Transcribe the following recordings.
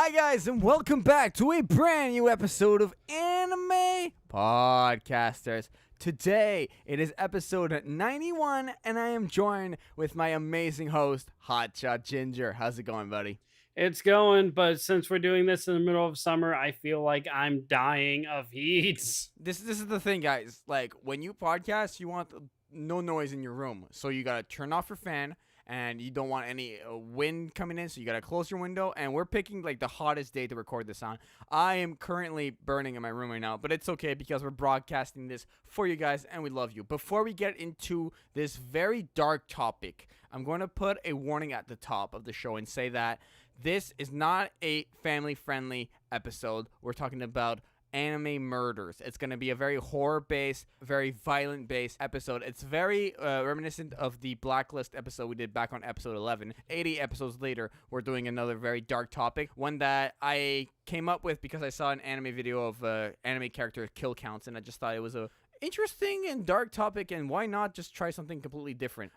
Hi guys, and welcome back to a brand new episode of Anime Podcasters. Today, it is episode 91, and I am joined with my amazing host, Hotshot Ginger. How's it going, buddy? It's going, but since we're doing this in the middle of summer, I feel like I'm dying of heat. This is the thing, guys. Like, when you podcast, you want no noise in your room. So you gotta turn off your fan, and you don't want any wind coming in, so you gotta close your window. And we're picking like the hottest day to record this on. I am currently burning in my room right now, but it's okay because we're broadcasting this for you guys, and we love you. Before we get into this very dark topic, I'm going to put a warning at the top of the show and say that this is not a family-friendly episode. We're talking about anime murders. It's going to be a very horror-based, very violent-based episode. It's very reminiscent of the Blacklist episode we did back on episode 11. 80 episodes later, we're doing another very dark topic, one that I came up with because I saw an anime video of anime character kill counts, and I just thought it was a interesting and dark topic, and why not just try something completely different.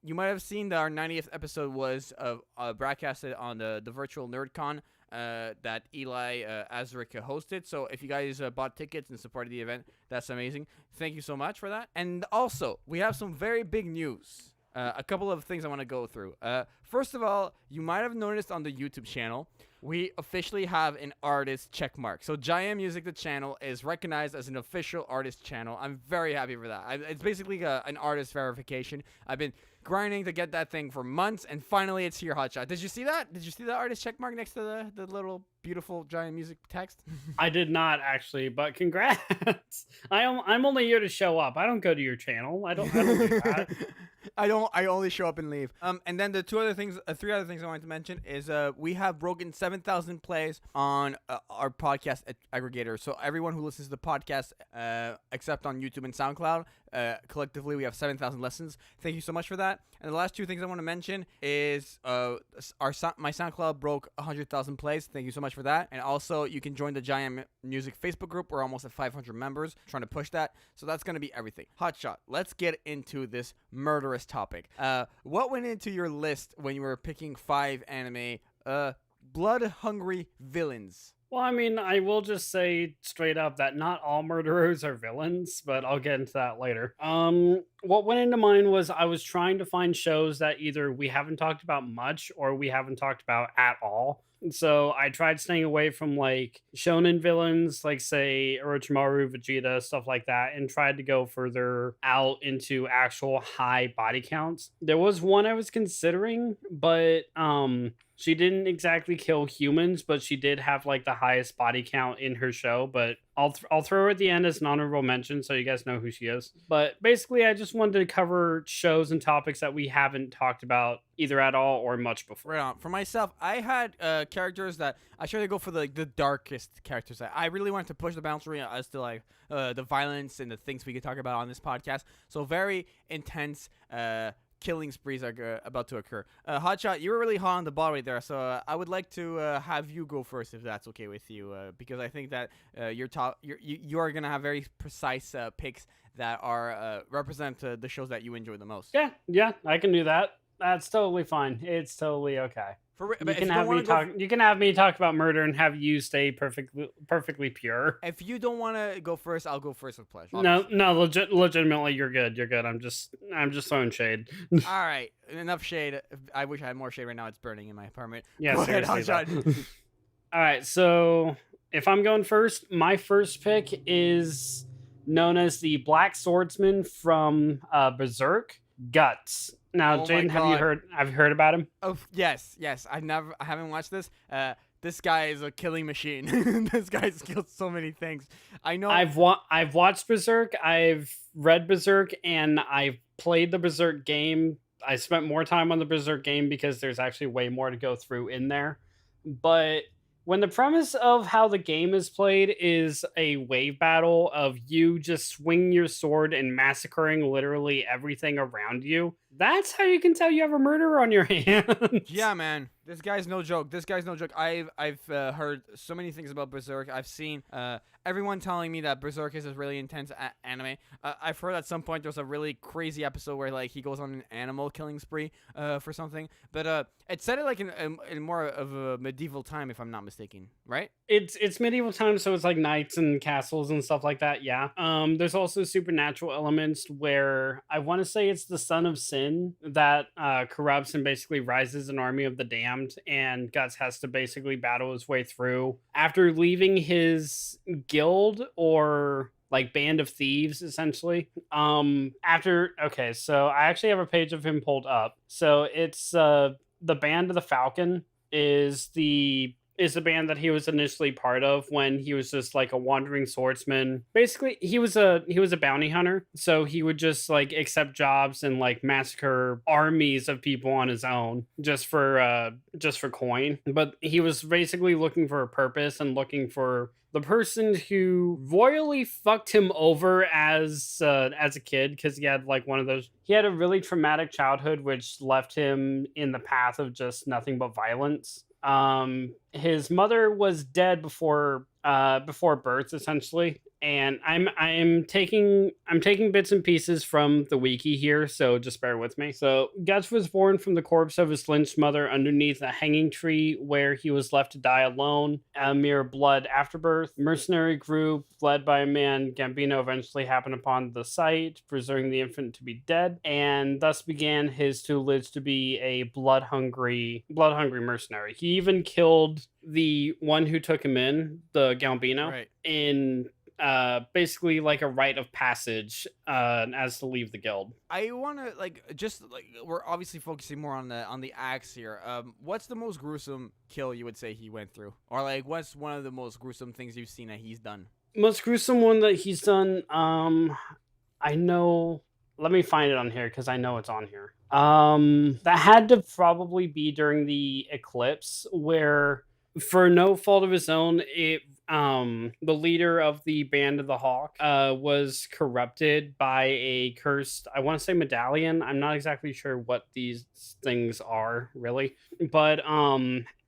You might have seen that our 90th episode was broadcasted on the virtual NerdCon that Eli Azaric hosted. So if you guys bought tickets and supported the event, that's amazing. Thank you so much for that. And also, we have some very big news. A couple of things I want to go through. First of all, you might have noticed on the YouTube channel, we officially have an artist checkmark. So JaianMusic, the channel, is recognized as an official artist channel. I'm very happy for that. It's basically an artist verification. I've been grinding to get that thing for months, and finally it's here, Hotshot. Did you see that? Did you see the artist checkmark next to the little beautiful JaianMusic text? I did not actually, but congrats. I'm only here to show up. I don't go to your channel. I don't do that. I only show up and leave. And then the three other things I wanted to mention is we have broken 7,000 plays on our podcast aggregator. So everyone who listens to the podcast, except on YouTube and SoundCloud, collectively we have 7,000 listens. Thank you so much for that. And the last two things I want to mention is my SoundCloud broke 100,000 plays. Thank you so much for that. And also, you can join the Giant Music Facebook group. We're almost at 500 members, trying to push that. So that's going to be everything. Hotshot, let's get into this murderous topic. What went into your list when you were picking 5 anime blood-hungry villains? Well, I mean, I will just say straight up that not all murderers are villains, but I'll get into that later. What went into mine was I was trying to find shows that either we haven't talked about much or we haven't talked about at all. So I tried staying away from like shonen villains, like say Orochimaru, Vegeta, stuff like that, and tried to go further out into actual high body counts. There was one I was considering, but she didn't exactly kill humans, but she did have like the highest body count in her show. But I'll throw her at the end as an honorable mention so you guys know who she is. But basically, I just wanted to cover shows and topics that we haven't talked about either at all or much before. Right on. For myself, I had characters that I tried to go for the darkest characters. I really wanted to push the boundary as to like the violence and the things we could talk about on this podcast. So very intense killing sprees are about to occur. Hotshot, you were really hot on the ball right there, so I would like to have you go first if that's okay with you, because I think that you are gonna have very precise picks that are represent the shows that you enjoy the most. Yeah, I can do that. That's totally fine. It's totally okay. But You can have me talk about murder and have you stay perfectly pure. If you don't want to go first, I'll go first with pleasure. No, legitimately, you're good. You're good. I'm just throwing shade. All right, enough shade. I wish I had more shade right now. It's burning in my apartment. Yeah, go ahead, seriously. All right, so if I'm going first, my first pick is known as the Black Swordsman from Berserk, Guts. Now, Jaden, have you heard about him? Oh, yes. I haven't watched this. This guy is a killing machine. This guy's killed so many things. I know. I've watched Berserk. I've read Berserk, and I've played the Berserk game. I spent more time on the Berserk game because there's actually way more to go through in there. But when the premise of how the game is played is a wave battle of you just swinging your sword and massacring literally everything around you, That's how you can tell you have a murderer on your hands. Yeah, man, this guy's no joke. This guy's no joke. I've heard so many things about Berserk. I've seen everyone telling me that Berserk is a really intense anime. I've heard at some point there's a really crazy episode where like he goes on an animal killing spree for something. But it said it like in more of a medieval time, if I'm not mistaken, right? It's medieval times, so it's like knights and castles and stuff like that. Yeah. There's also supernatural elements where I want to say it's the son of sin that corrupts and basically rises an army of the damned, and Guts has to basically battle his way through after leaving his guild or like band of thieves essentially. After okay, so I actually have a page of him pulled up. So it's the Band of the Falcon is the band that he was initially part of when he was just like a wandering swordsman. Basically, he was a bounty hunter, so he would just like accept jobs and like massacre armies of people on his own just for coin. But he was basically looking for a purpose and looking for the person who royally fucked him over as a kid, because he had a really traumatic childhood which left him in the path of just nothing but violence. His mother was dead before birth essentially, and I'm taking bits and pieces from the wiki here, so just bear with me. So Guts was born from the corpse of his lynched mother underneath a hanging tree where he was left to die alone, a mere blood afterbirth. Mercenary group led by a man Gambino eventually happened upon the site, preserving the infant to be dead, and thus began his tutelage to be a blood hungry mercenary. He even killed the one who took him in, the Gambino, Right. in basically like a rite of passage as to leave the guild. I want to just like we're obviously focusing more on the axe here. What's the most gruesome kill you would say he went through, or like what's one of the most gruesome things you've seen that he's done? Most gruesome one that he's done, I know. Let me find it on here because I know it's on here. That had to probably be during the eclipse where, for no fault of his own, the leader of the Band of the Hawk was corrupted by a cursed, I want to say, medallion. I'm not exactly sure what these things are really, but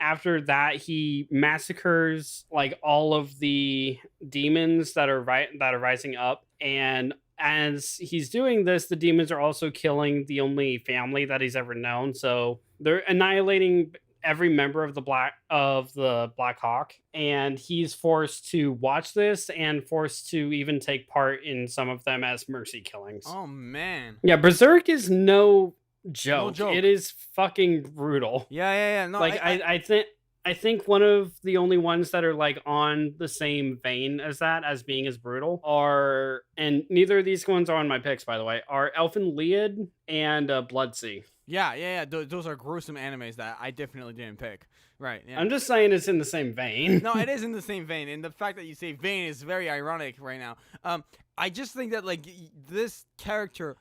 after that he massacres like all of the demons that are rising up, and as he's doing this, the demons are also killing the only family that he's ever known. So they're annihilating every member of the Black Hawk, and he's forced to watch this and forced to even take part in some of them as mercy killings. Oh man. Yeah, Berserk is no joke. No joke. It is fucking brutal. Yeah. No, Like I think one of the only ones that are like on the same vein as that, as being as brutal, are, and neither of these ones are on my picks, by the way, are Elfin Lied and Bloodsea. Yeah. Those are gruesome animes that I definitely didn't pick. Right. Yeah. I'm just saying it's in the same vein. No, it is in the same vein, and the fact that you say vein is very ironic right now. I just think that like this character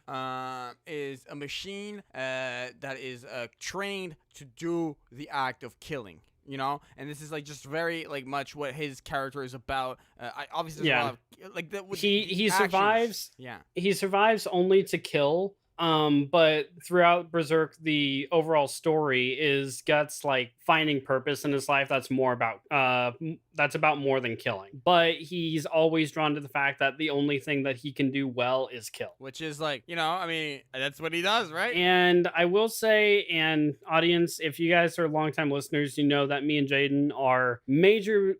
is a machine that is trained to do the act of killing. You know, and this is like just very like much what his character is about. I obviously there's a lot of like he actions. survives. Yeah, he survives only to kill. But throughout Berserk, the overall story is Guts like finding purpose in his life that's about more than killing. But he's always drawn to the fact that the only thing that he can do well is kill. which is like, I mean, that's what he does, right? And I will say, and audience, if you guys are longtime listeners, you know that me and Jaden are major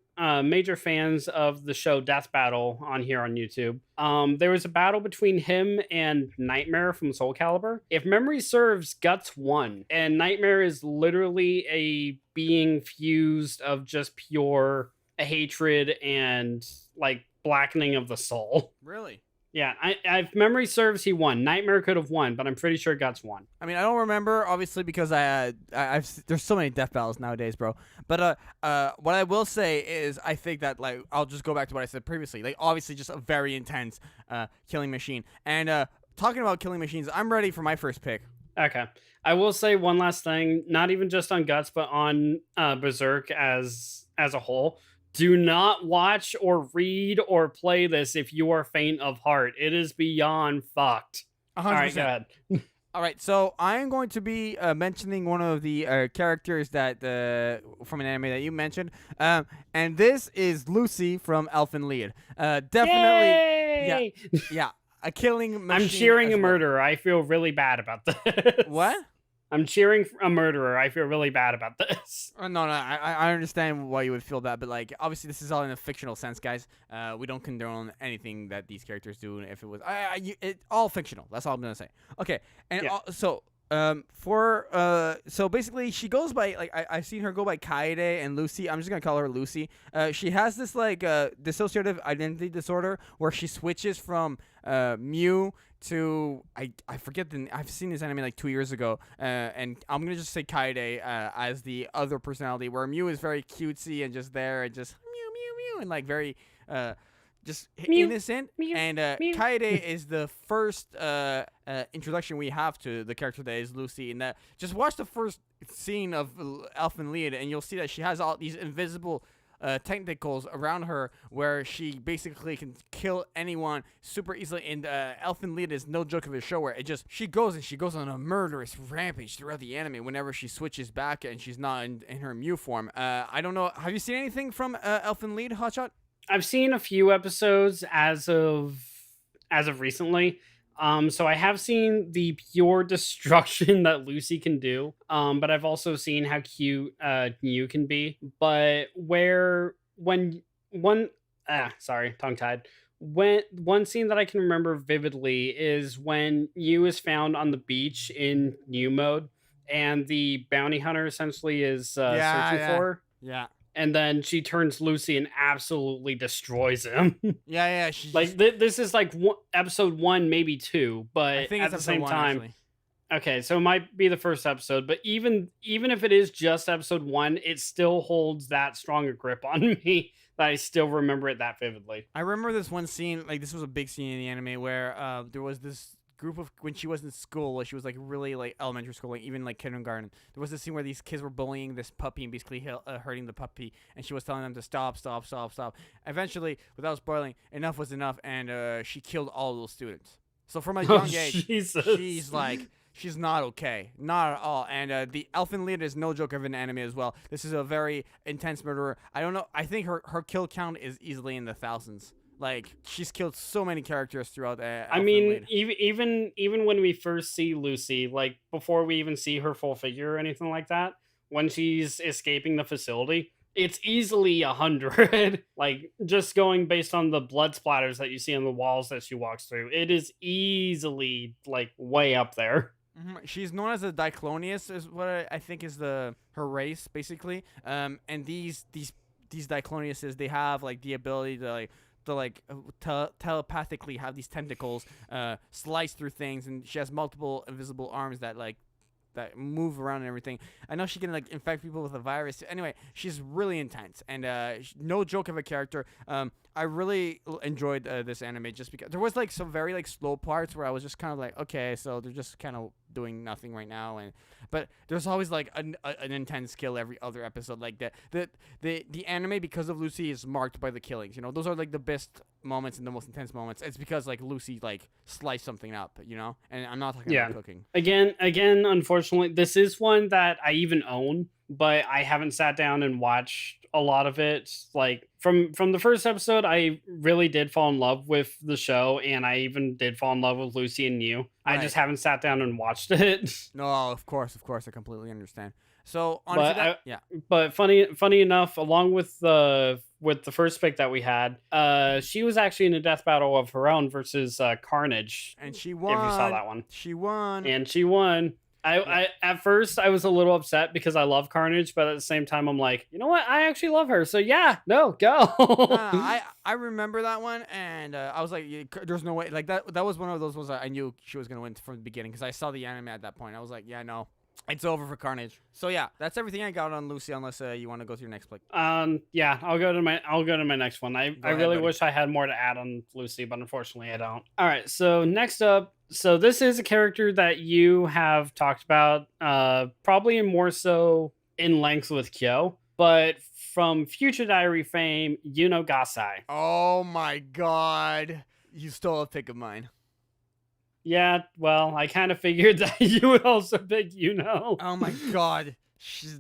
fans of the show Death Battle on here on YouTube. There was a battle between him and Nightmare from Soul Calibur. If memory serves, Guts won, and Nightmare is literally a being fused of just pure hatred and like blackening of the soul. Really? Yeah, if memory serves, he won. Nightmare could have won, but I'm pretty sure Guts won. I mean, I don't remember, obviously, because there's so many death battles nowadays, bro. But what I will say is, I think that like I'll just go back to what I said previously. Like, obviously, just a very intense killing machine. And talking about killing machines, I'm ready for my first pick. Okay, I will say one last thing, not even just on Guts, but on Berserk as a whole. Do not watch or read or play this if you are faint of heart. It is beyond fucked. 100%. All right, go ahead. All right, so I'm going to be mentioning one of the characters that from an anime that you mentioned, and this is Lucy from Elfen Lied. Definitely, yeah, Yay! yeah, a killing I'm machine cheering a as well. murderer. I feel really bad about this. What? I'm cheering a murderer. I feel really bad about this. No, no, I understand why you would feel bad, but like obviously this is all in a fictional sense, guys. We don't condone anything that these characters do. And if it was, it all fictional. That's all I'm gonna say. Okay, and Yeah. so basically she goes by like I've seen her go by Kaede and Lucy. I'm just gonna call her Lucy. She has this like dissociative identity disorder where she switches from Mew to I forget I've seen this anime like 2 years ago, and I'm gonna just say Kaede as the other personality, where Mew is very cutesy and just there and just mew mew mew and like very just Mew, innocent, mew, and mew. Kaede is the first introduction we have to the character that is Lucy. And that just watch the first scene of Elfen Lied, and you'll see that she has all these invisible tentacles around her, where she basically can kill anyone super easily. And Elfen Lied is no joke of a show, where she goes on a murderous rampage throughout the anime whenever she switches back and she's not in her Mew form. I don't know. Have you seen anything from Elfen Lied, Hotshot? I've seen a few episodes as of recently. So I have seen the pure destruction that Lucy can do. But I've also seen how cute Mew can be. But sorry, tongue tied. When one scene that I can remember vividly is when Mew is found on the beach in Mew mode, and the bounty hunter essentially is searching for her. Yeah. And then she turns Lucy and absolutely destroys him. Yeah. She Like this is like episode 1, maybe 2, but I think at it's the same episode 1, time, actually. okay, so it might be the first episode, but even if it is just episode 1, it still holds that strong a grip on me that I still remember it that vividly. I remember this one scene, like this was a big scene in the anime, where there was this group of, when she was in school, like she was like really like elementary school, like even like kindergarten. There was this scene where these kids were bullying this puppy and basically hurting the puppy, and she was telling them to stop. Eventually, without spoiling, enough was enough, and she killed all those students. So from a young age, Jesus. she's not okay, not at all. And the Elfen Lied is no joke of an anime as well. This is a very intense murderer. I don't know. I think her kill count is easily in the thousands. Like, she's killed so many characters throughout. I mean, even when we first see Lucy, like before we even see her full figure or anything like that, when she's escaping the facility, it's easily 100. Like just going based on the blood splatters that you see on the walls that she walks through, it is easily like way up there. She's known as a Diclonius, is what I think is her race, basically. And these Dicloniuses, they have like the ability to telepathically have these tentacles slice through things, and she has multiple invisible arms that move around and everything. I know she can like infect people with a virus. Anyway, she's really intense, and no joke of a character. I really enjoyed this anime just because there was like some very like slow parts where I was just kind of like, okay, so they're just kind of doing nothing right now, but there's always like an intense kill every other episode. Like the anime, because of Lucy, is marked by the killings. You know, those are like the best moments and the most intense moments. It's because like Lucy like sliced something up, you know. And I'm not talking about cooking. Again, unfortunately, this is one that I even own, but I haven't sat down and watched a lot of it. Like from the first episode, I really did fall in love with the show, and I even did fall in love with Lucy and Mew. Right. I just haven't sat down and watched it. No, of course, I completely understand. So honestly, but funny enough, along with the first pick that we had, she was actually in a death battle of her own versus Carnage, and she won. If you saw that one, she won, and she won. I at first I was a little upset because I love Carnage, but at the same time I'm like, you know what? I actually love her. So yeah, no, go. I remember that one, and I was like, there's no way. Like that was one of those ones I knew she was gonna win from the beginning, because I saw the anime at that point. I was like, yeah, no. It's over for Carnage. So yeah, that's everything I got on Lucy. Unless you want to go to your next pick. Yeah, I'll go to my next one. I really wish I had more to add on Lucy, but unfortunately I don't. All right, so next up, so this is a character that you have talked about, probably more so in length with Kyo, but from Future Diary fame, Gasai. Oh my god, you stole a pick of mine. Yeah, well, I kind of figured that you would also pick Oh my god.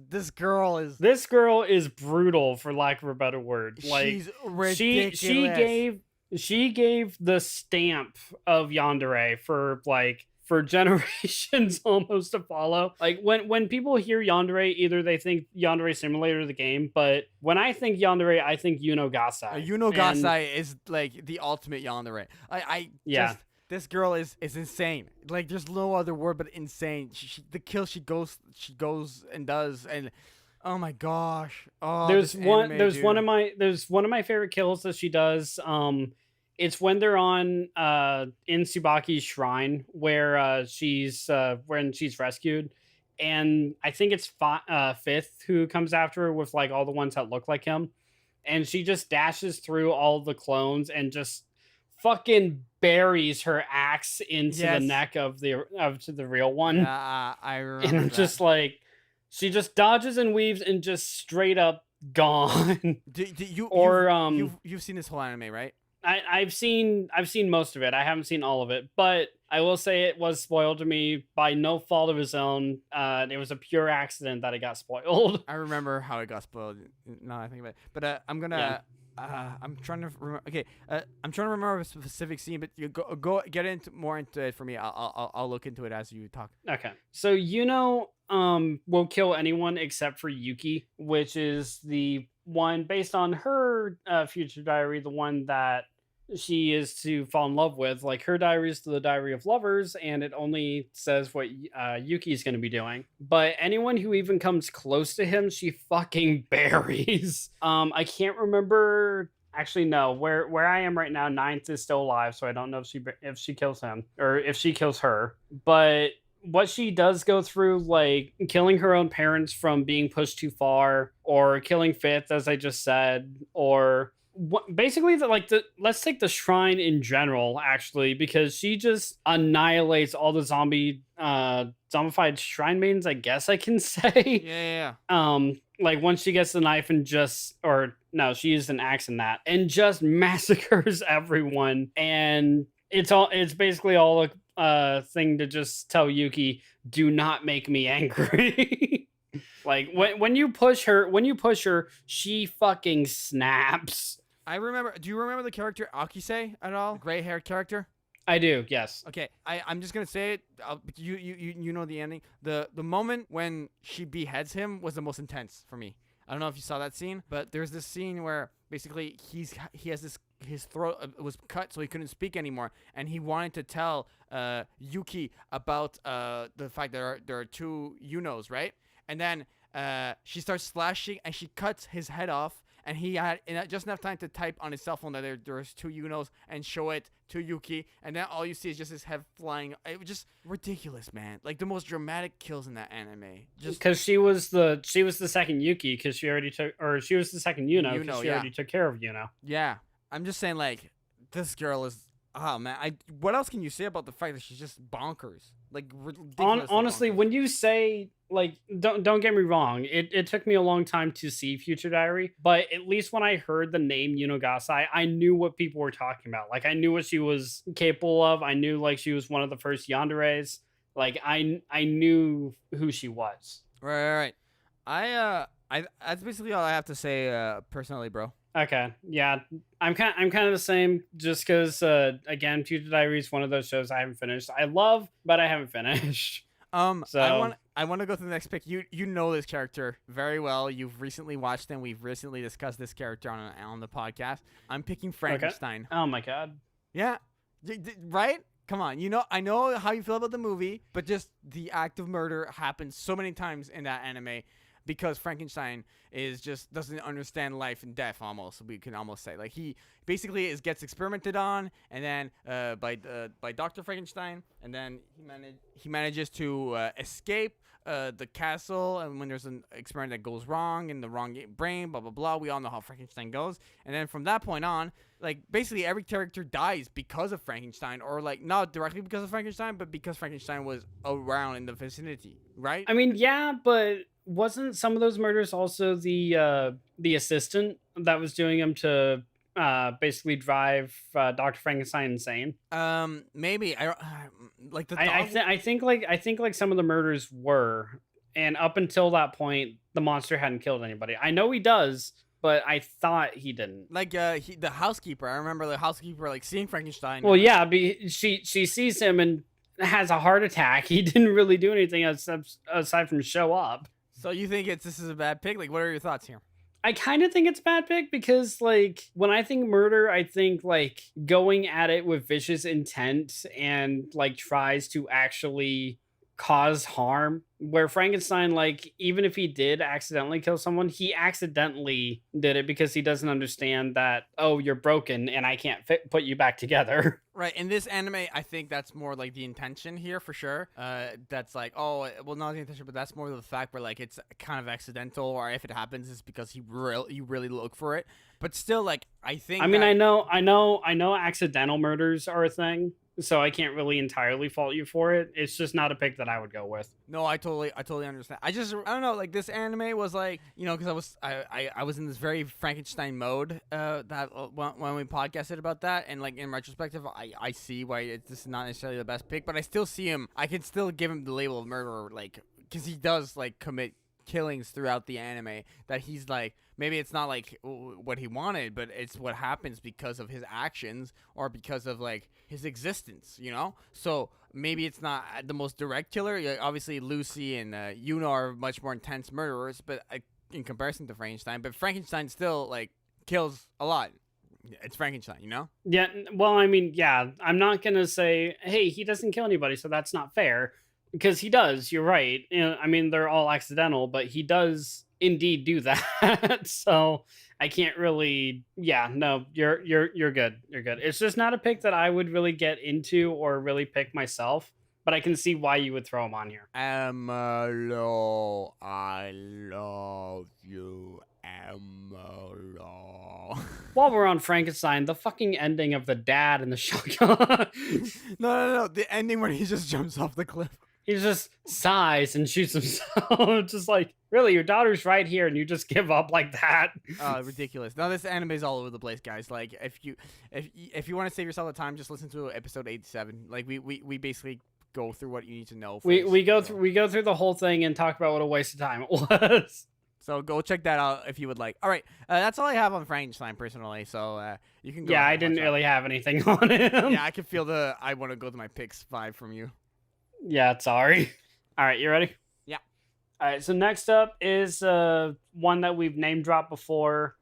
This girl is This girl is brutal, for lack of a better word. Like, she's she she ridiculous. gave she gave the stamp of yandere for generations almost to follow. Like, when people hear yandere, either they think yandere simulator the game, but when I think yandere, I think Gasai. Yuno And Gasai is like the ultimate yandere. I yeah, just this girl is insane. Like there's no other word but insane. The kill she goes and does, and oh my gosh. Oh, this anime, dude. there's one of my favorite kills that she does. It's when they're on in Tsubaki's shrine where she's when she's rescued, and I think it's Fifth who comes after her with like all the ones that look like him, and she just dashes through all the clones and just fucking buries her axe into the Yes. neck of the real one. Yeah, I And remember I'm that. just like, she just dodges and weaves and just straight up gone. Or You've seen this whole anime, right? I've seen most of it. I haven't seen all of it, but I will say it was spoiled to me by no fault of his own. It was a pure accident that it got spoiled. I remember how it got spoiled. Now that I think about it, but I'm Yeah. gonna. I'm trying to remember. Okay, I'm trying to remember a specific scene, but you go get into more into it for me. I'll look into it as you talk. Okay. So will kill anyone except for Yuki, which is the one based on her future diary, the one that she is to fall in love with. Like, her diary is the diary of lovers, and it only says what Yuki is going to be doing. But anyone who even comes close to him, she fucking buries. I can't remember. Actually, no. Where I am right now, Ninth is still alive, so I don't know if she kills him or if she kills her. But what she does go through, like killing her own parents from being pushed too far, or killing Fifth, as I just said, or basically let's take the shrine in general, actually, because she just annihilates all the zombified shrine maidens, I guess I can say. Yeah. Like, once she gets the knife and just, or no, she used an axe in that and just massacres everyone. And it's basically all a thing to just tell Yuki, do not make me angry. Like, when you push her, she fucking snaps. I remember. Do you remember the character Akise at all? Gray hair character. I do, yes. Okay, I'm just gonna say it. You know the ending. The moment when she beheads him was the most intense for me. I don't know if you saw that scene, but there's this scene where basically he has this, his throat was cut so he couldn't speak anymore, and he wanted to tell Yuki about the fact that there are two Yunos, right? And then she starts slashing and she cuts his head off, and he had just enough time to type on his cell phone that there's two Yunos and show it to Yuki, and then all you see is just his head flying. It was just ridiculous, man. Like the most dramatic kills in that anime. Just because she was the second Yuki, because she already took, or she was the second Yuno because she already took care of Yuno. Yeah, I'm just saying, like, this girl is. Oh man, what else can you say about the fact that she's just bonkers? Like, honestly, bonkers. when you say, like, don't get me wrong, it took me a long time to see Future Diary, but at least when I heard the name Yunogasai, I knew what people were talking about. Like, I knew what she was capable of. I knew, like, she was one of the first yanderes. Like, I knew who she was. Right. I that's basically all I have to say, personally, bro. Okay, yeah, I'm kind of the same. Just because, again, Future Diary is one of those shows I haven't finished. I love, but I haven't finished. So I want to go to the next pick. You know this character very well. You've recently watched him. We've recently discussed this character on the podcast. I'm picking Frankenstein. Okay. Oh my god. Yeah, right. Come on, I know how you feel about the movie, but just the act of murder happens so many times in that anime. Because Frankenstein doesn't understand life and death, almost, we can almost say. Like, he basically gets experimented on, and then by Dr. Frankenstein, and then he manages to escape the castle, and when there's an experiment that goes wrong in the wrong brain, blah blah blah. We all know how Frankenstein goes, and then from that point on, like, basically every character dies because of Frankenstein, or like not directly because of Frankenstein, but because Frankenstein was around in the vicinity, right? I mean, yeah, but wasn't some of those murders also the assistant that was doing them to basically drive Dr. Frankenstein insane. Maybe I don't like the I dog. I think like some of the murders were, and up until that point, the monster hadn't killed anybody. I know he does, but I thought he didn't. Like the housekeeper. I remember the housekeeper like seeing Frankenstein Well, and like yeah, she sees him and has a heart attack. He didn't really do anything aside from show up. so you think this is a bad pick? Like what are your thoughts here? I kind of think it's a bad pick because, like, when I think murder, I think like going at it with vicious intent and like tries to actually cause harm. Where Frankenstein, like, even if he did accidentally kill someone, he accidentally did it because he doesn't understand that, oh, you're broken and I can't put you back together. Right, in this anime, I think that's more like the intention here for sure. That's like, oh, well, not the intention, but that's more the fact where like it's kind of accidental, or if it happens, it's because you really look for it. But still, like, I think. I mean, I know accidental murders are a thing, so I can't really entirely fault you for it. It's just not a pick that I would go with. No, I totally understand. I don't know. Like this anime was like, because I was in this very Frankenstein mode. That when we podcasted about that, and like in retrospective, I see why this is not necessarily the best pick, but I still see him. I can still give him the label of murderer, like, because he does like commit killings throughout the anime. That he's like, maybe it's not like what he wanted, but it's what happens because of his actions or because of like his existence. So maybe it's not the most direct killer. Obviously, Lucy and Yuna are much more intense murderers, but in comparison to Frankenstein, but Frankenstein still like kills a lot. It's Frankenstein. Yeah, well, I mean, yeah, I'm not gonna say, hey, he doesn't kill anybody, so that's not fair, because he does. You're right. I mean, they're all accidental, but he does indeed do that. So I can't really. Yeah, no, you're good. You're good. It's just not a pick that I would really get into or really pick myself. But I can see why you would throw him on here. Amalo, I love you, Amalo. While we're on Frankenstein, the fucking ending of the dad and the shotgun. No. The ending when he just jumps off the cliff. He just sighs and shoots himself. Just like, really, your daughter's right here, and you just give up like that. Ridiculous. Now this anime is all over the place, guys. Like, if you want to save yourself the time, just listen to episode 87. Like, we basically go through what you need to know. We go through the whole thing and talk about what a waste of time it was. So go check that out if you would like. All right, that's all I have on Frankenstein personally. So you can go. Yeah, I didn't really have anything on him. Yeah, I can feel I want to go to my picks vibe from you. Yeah, sorry. All right, you ready? Yeah. All right, so next up is one that we've name dropped before,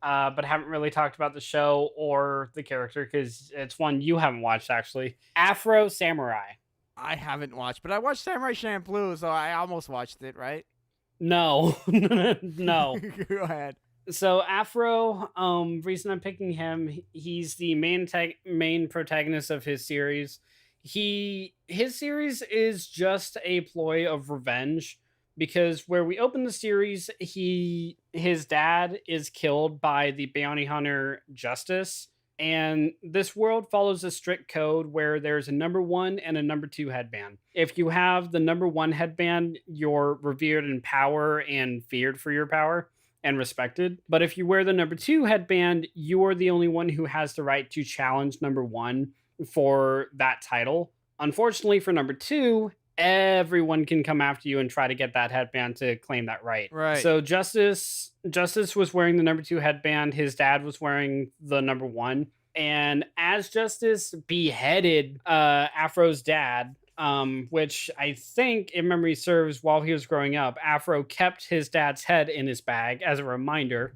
but haven't really talked about the show or the character because it's one you haven't watched, actually. Afro Samurai. I haven't watched, but I watched Samurai Champloo, so I almost watched it, right? No. No. Go ahead. So Afro, reason I'm picking him, he's the main protagonist of his series. His series is just a ploy of revenge because where we open the series, his dad is killed by the bounty hunter Justice, and this world follows a strict code where there's a number 1 and a number 2 headband. If you have the number 1 headband, you're revered in power and feared for your power and respected. But if you wear the number 2 headband, you're the only one who has the right to challenge number 1 for that title. Unfortunately for number 2, everyone can come after you and try to get that headband to claim that right. Right. So Justice was wearing the number 2 headband. His dad was wearing the number 1. And as Justice beheaded Afro's dad, which I think, if memory serves, while he was growing up, Afro kept his dad's head in his bag as a reminder.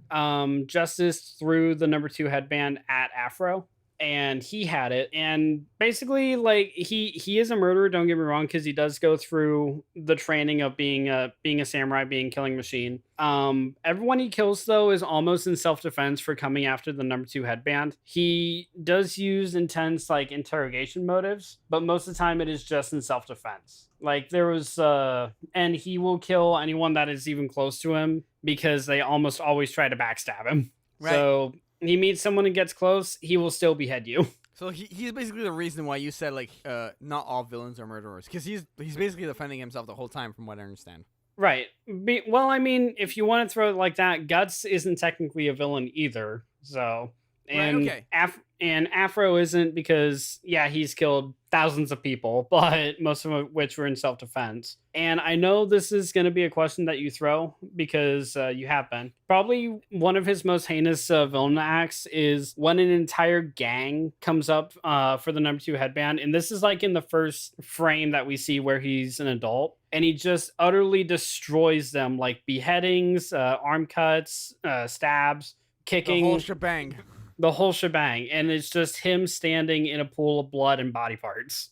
Justice threw the number 2 headband at Afro, and he had it. And basically, like, he is a murderer, don't get me wrong, because he does go through the training of being a samurai, being a killing machine. Everyone he kills, though, is almost in self-defense for coming after the number 2 headband. He does use intense, like, interrogation motives, but most of the time it is just in self-defense. Like, there was and he will kill anyone that is even close to him because they almost always try to backstab him. Right. So he meets someone and gets close, he will still behead you. So he's basically the reason why you said, like, not all villains are murderers, because he's basically defending himself the whole time, from what I understand. Right. Well, I mean, if you want to throw it like that, Guts isn't technically a villain either. So Right. And Okay. and Afro isn't because yeah, he's killed thousands of people, but most of which were in self defense. And I know this is going to be a question that you throw because you have been. Probably one of his most heinous villain acts is when an entire gang comes up for the number 2 headband, and this is like in the first frame that we see where he's an adult, and he just utterly destroys them, like beheadings, arm cuts, stabs, The whole kicking, shebang. the whole shebang, and it's just him standing in a pool of blood and body parts.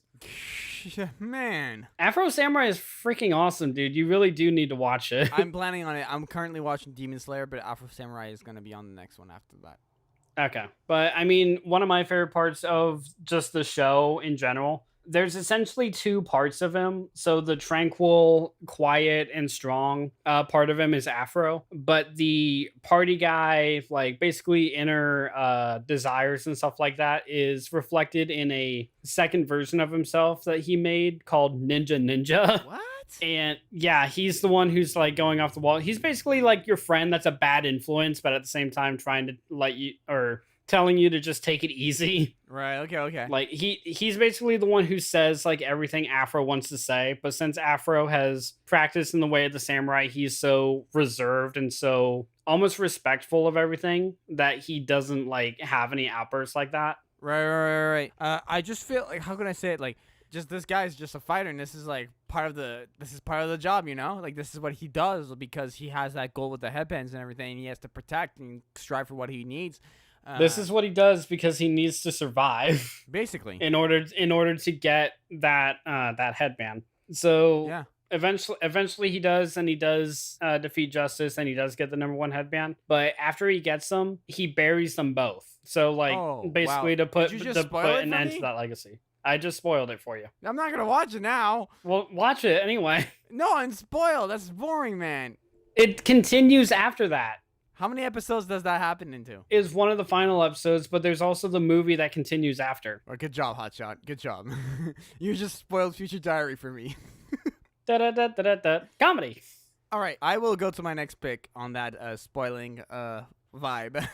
Man, Afro Samurai is freaking awesome, dude. You really do need to watch it. I'm planning on it. I'm currently watching Demon Slayer, but Afro Samurai is gonna be on the next one after that. Okay. But I mean, one of my favorite parts of just the show in general, there's essentially 2 parts of him. So the tranquil, quiet, and strong part of him is Afro, but the party guy, like basically inner desires and stuff like that, is reflected in a second version of himself that he made called Ninja Ninja. What? And yeah, he's the one who's like going off the wall. He's basically like your friend that's a bad influence, but at the same time trying to let you or telling you to just take it easy. Right. Okay. Okay. Like he's basically the one who says like everything Afro wants to say, but since Afro has practiced in the way of the samurai, he's so reserved and so almost respectful of everything that he doesn't like have any outbursts like that. Right. I just feel like, how can I say it? Like, just this guy's just a fighter, and this is like part of the job, you know? Like, this is what he does because he has that goal with the headbands and everything, and he has to protect and strive for what he needs. This is what he does because he needs to survive, basically, in order to get that that headband. So yeah. Eventually he does, and he does defeat Justice, and he does get the number 1 headband. But after he gets them, he buries them both. So like basically wow. to put Did you just spoil it an for end me? to that legacy. I just spoiled it for you. I'm not gonna watch it now. Well, watch it anyway. No, I'm spoiled. That's boring, man. It continues after that. How many episodes does that happen into? Is one of the final episodes, but there's also the movie that continues after. Oh, good job, Hotshot. Good job. You just spoiled Future Diary for me. Da-da-da-da-da-da. Comedy. All right, I will go to my next pick on that spoiling vibe.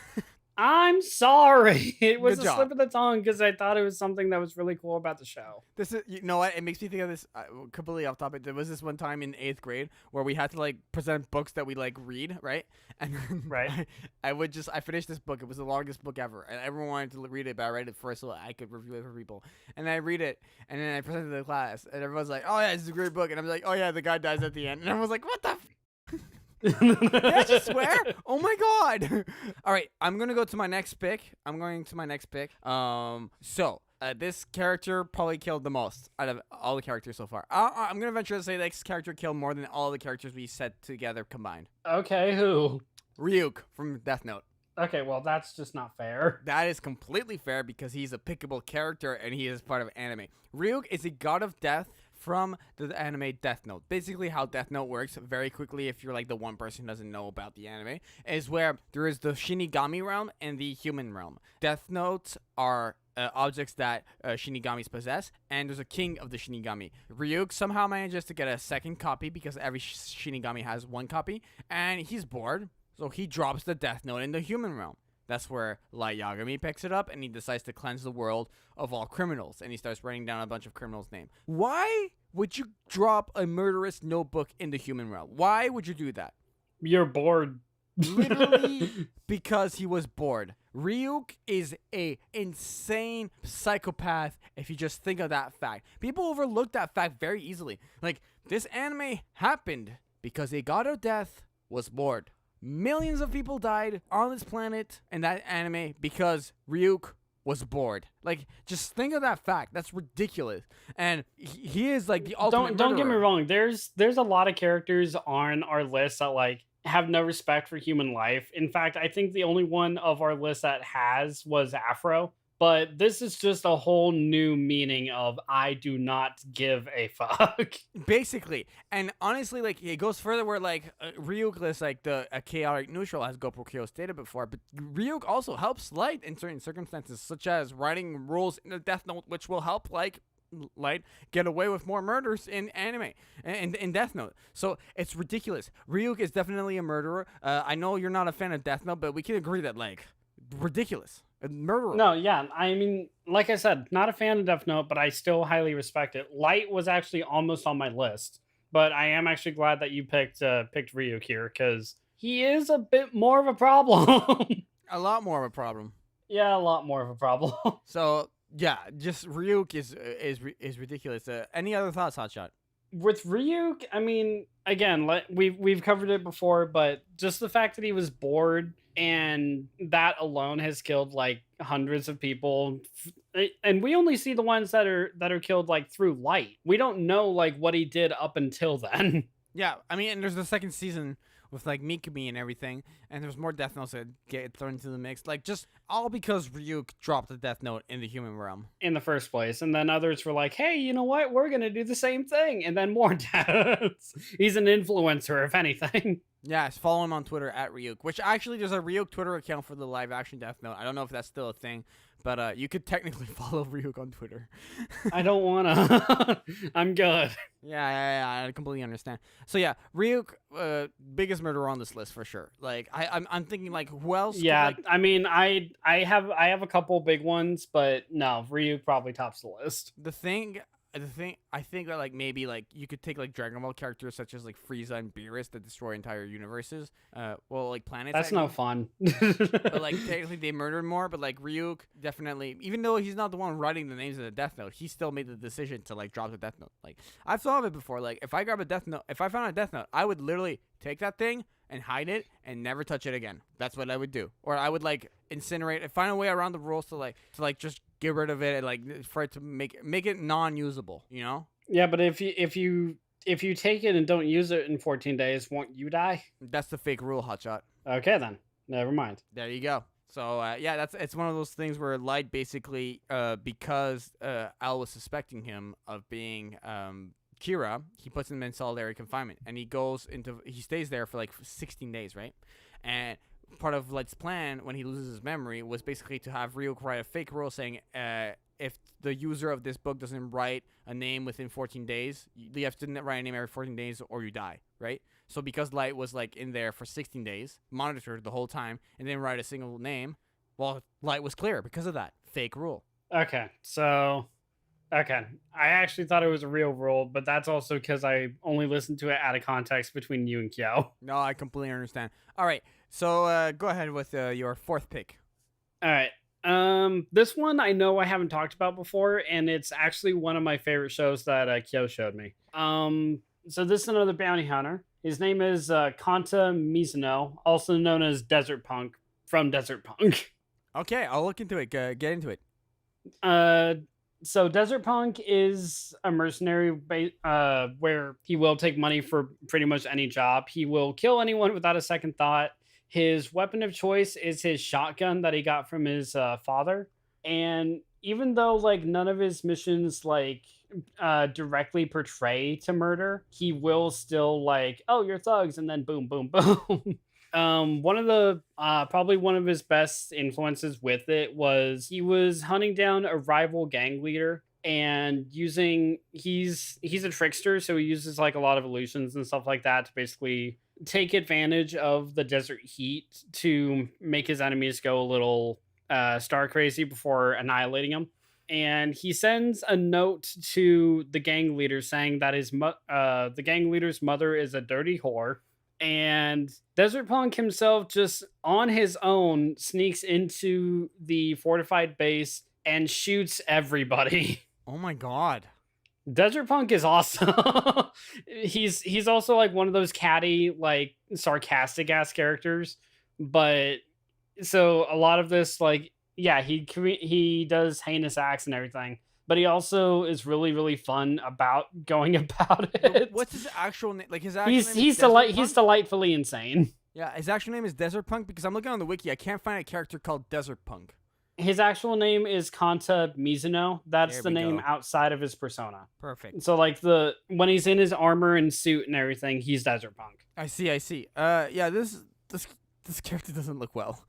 I'm sorry. It was Good a job. slip of the tongue because I thought it was something that was really cool about the show. This is, you know what? It makes me think of this completely off topic. There was this one time in 8th grade where we had to like present books that we like read, right? And then Right. I finished this book. It was the longest book ever, and everyone wanted to read it, but I read it first so I could review it for people. And I read it, and then I presented it to the class, and everyone's like, "Oh yeah, this is a great book," and I'm like, "Oh yeah, the guy dies at the end," and everyone's like, "What the?" Did I just swear? Oh my god! All right, I'm gonna go to my next pick. So this character probably killed the most out of all the characters so far. I'm gonna venture to say this character killed more than all the characters we set together combined. Okay, who? Ryuk from Death Note. Okay, well, that's just not fair. That is completely fair because he's a pickable character and he is part of anime. Ryuk is a god of death from the anime Death Note. Basically, how Death Note works, very quickly, if you're like the one person who doesn't know about the anime, is where there is the Shinigami realm and the human realm. Death Notes are objects that Shinigamis possess, and there's a king of the Shinigami. Ryuk somehow manages to get a second copy because every Shinigami has one copy, and he's bored, so he drops the Death Note in the human realm. That's where Light Yagami picks it up, and he decides to cleanse the world of all criminals, and he starts writing down a bunch of criminals' names. Why would you drop a murderous notebook in the human realm? Why would you do that? You're bored. Literally because he was bored. Ryuk is a insane psychopath if you just think of that fact. People overlook that fact very easily. Like, this anime happened because a god of death was bored. Millions of people died on this planet in that anime because Ryuk was bored. Like, just think of that fact. That's ridiculous. And he is like the ultimate Don't get me murderer. wrong. There's a lot of characters on our list that like have no respect for human life. In fact, I think the only one of our list that has was Afro. But this is just a whole new meaning of I do not give a fuck. Basically. And honestly, like, it goes further where, like, Ryuk is, like, a chaotic neutral, as GoProkyo stated before. But Ryuk also helps Light in certain circumstances, such as writing rules in the Death Note, which will help, like, Light get away with more murders in anime and in Death Note. So it's ridiculous. Ryuk is definitely a murderer. I know you're not a fan of Death Note, but we can agree that, like, ridiculous. A murderer. No, yeah. I mean, like I said, not a fan of Death Note, but I still highly respect it. Light was actually almost on my list, but I am actually glad that you picked Ryuk here because he is a bit more of a problem. A lot more of a problem. Yeah, a lot more of a problem. So yeah, just Ryuk is ridiculous. Any other thoughts, Hotshot? With Ryuk, I mean, again, we've covered it before, but just the fact that he was bored and that alone has killed like hundreds of people, and we only see the ones that are killed like through light. We don't know like what he did up until then. Yeah, I mean, and there's the second season with like Mikami and everything, and there's more Death Notes that get thrown into the mix, like just all because Ryuk dropped a Death Note in the human realm In the first place, and then others were like, hey, you know what, we're gonna do the same thing, and then more deaths. He's an influencer, if anything. Yes, follow him on Twitter at Ryuk, which actually there's a Ryuk Twitter account for the live action Death Note. I don't know if that's still a thing, but you could technically follow Ryuk on Twitter. I don't wanna. I'm good. Yeah, I completely understand. So yeah, Ryuk, biggest murderer on this list for sure. Like I'm thinking like who else? could, Yeah, like, I mean, I have a couple big ones, but no, Ryu probably tops the list. the thing I think that like maybe like you could take like Dragon Ball characters such as like Frieza and Beerus that destroy entire universes. Well, like planets. That's no fun. But like technically they murdered more, but like Ryuk definitely, even though he's not the one writing the names of the Death Note, he still made the decision to like drop the Death Note. Like I've thought of it before. Like if I grab a Death Note, if I found a Death Note, I would literally take that thing and hide it and never touch it again. That's what I would do. Or I would like incinerate and find a way around the rules to like just get rid of it and like for it to make it non-usable, you know? Yeah, but if you take it and don't use it in 14 days, won't you die? That's the fake rule, Hotshot. Okay, then. Never mind. There you go. So yeah, it's one of those things where Light basically because Al was suspecting him of being Kira, he puts him in solitary confinement, and he stays there for like 16 days, right? And part of Light's plan when he loses his memory was basically to have Ryuk write a fake rule saying if the user of this book doesn't write a name within 14 days, you have to write a name every 14 days or you die, right? So because Light was like in there for 16 days, monitored the whole time, and didn't write a single name, well, Light was clear because of that fake rule. Okay, so okay, I actually thought it was a real rule, but that's also because I only listened to it out of context between you and Kyo. No, I completely understand. All right, so go ahead with your fourth pick. All right. This one I know I haven't talked about before, and it's actually one of my favorite shows that Kyo showed me. So this is another bounty hunter. His name is Kanta Mizuno, also known as Desert Punk from Desert Punk. Okay, I'll look into it. Get into it. So Desert Punk is a mercenary where he will take money for pretty much any job. He will kill anyone without a second thought. His weapon of choice is his shotgun that he got from his father. And even though like none of his missions like directly portray to murder, he will still like, oh, you're thugs, and then boom, boom, boom. One of the probably one of his best influences with it was he was hunting down a rival gang leader and he's a trickster, so he uses like a lot of illusions and stuff like that to basically take advantage of the desert heat to make his enemies go a little star crazy before annihilating them. And he sends a note to the gang leader saying that the gang leader's mother is a dirty whore. And Desert Punk himself just on his own sneaks into the fortified base and shoots everybody. Oh my god. Desert Punk is awesome. He's also like one of those catty, like sarcastic ass characters. But so a lot of this, like, yeah, he does heinous acts and everything. But he also is really, really fun about going about it. What's his actual name? Like his actual name he's delightfully insane. Yeah, his actual name is Desert Punk because I'm looking on the wiki. I can't find a character called Desert Punk. His actual name is Kanta Mizuno. That's There the we name go. outside of his persona. Perfect. So like when he's in his armor and suit and everything, he's Desert Punk. I see. Yeah, this character doesn't look well.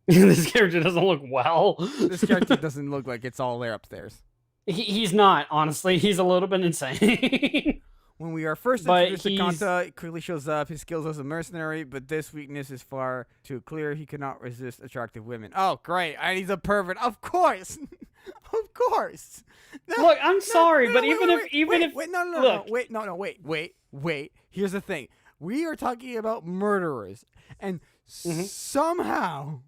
This character doesn't look well. This character doesn't look like it's all there upstairs. He's not, honestly. He's a little bit insane. When we are first But introduced to Kanta, it quickly shows up his skills as a mercenary, but this weakness is far too clear. He could not resist attractive women. Oh, great. And he's a pervert. Of course. Of course. No, look, I'm sorry, but wait, even wait, if wait. Here's the thing. We are talking about murderers, and somehow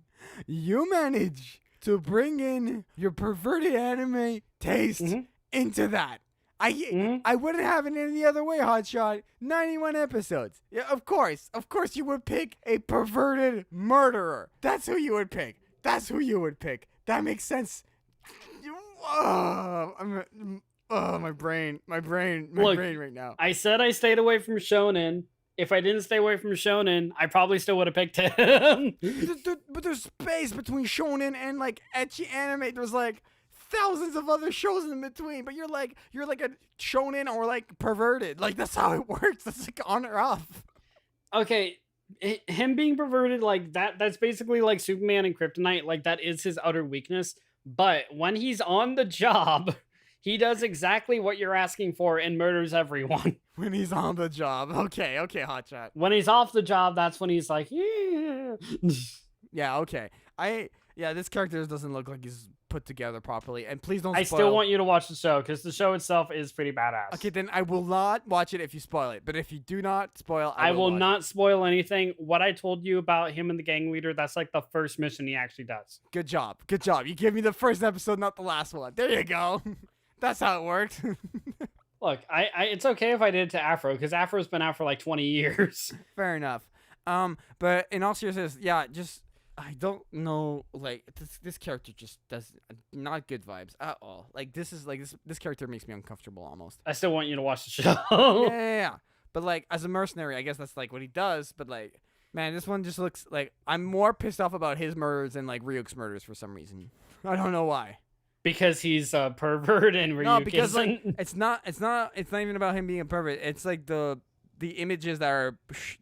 you manage to bring in your perverted anime taste into that. I wouldn't have it any other way, Hotshot. 91 episodes. Yeah, of course you would pick a perverted murderer. That's who you would pick. That makes sense. My brain right now. I said I stayed away from shonen. If I didn't stay away from shonen, I probably still would have picked him. But there's space between shonen and like ecchi anime. There's like thousands of other shows in between, but you're like a shonen or like perverted. Like that's how it works. That's like on or off. Okay, him being perverted like that's basically like Superman and Kryptonite. Like that is his utter weakness. But when he's on the job, he does exactly what you're asking for and murders everyone. When he's on the job. Okay, Hotshot. When he's off the job, that's when he's like, yeah. Yeah, okay. This character doesn't look like he's put together properly. And please don't spoil. I still want you to watch the show because the show itself is pretty badass. Okay, then I will not watch it if you spoil it. But if you do not spoil, I will not spoil anything. What I told you about him and the gang leader, that's like the first mission he actually does. Good job. You give me the first episode, not the last one. There you go. That's how it worked. Look, it's okay if I did it to Afro because Afro's been out for like 20 years. Fair enough. But in all seriousness, yeah, just I don't know. Like this character just does not good vibes at all. Like this character makes me uncomfortable almost. I still want you to watch the show. Yeah. But like as a mercenary, I guess that's like what he does. But like, man, this one just looks like I'm more pissed off about his murders than like Ryuk's murders for some reason. I don't know why. Because he's a pervert and Ryuk No, because isn't. like it's not even about him being a pervert. It's like the images that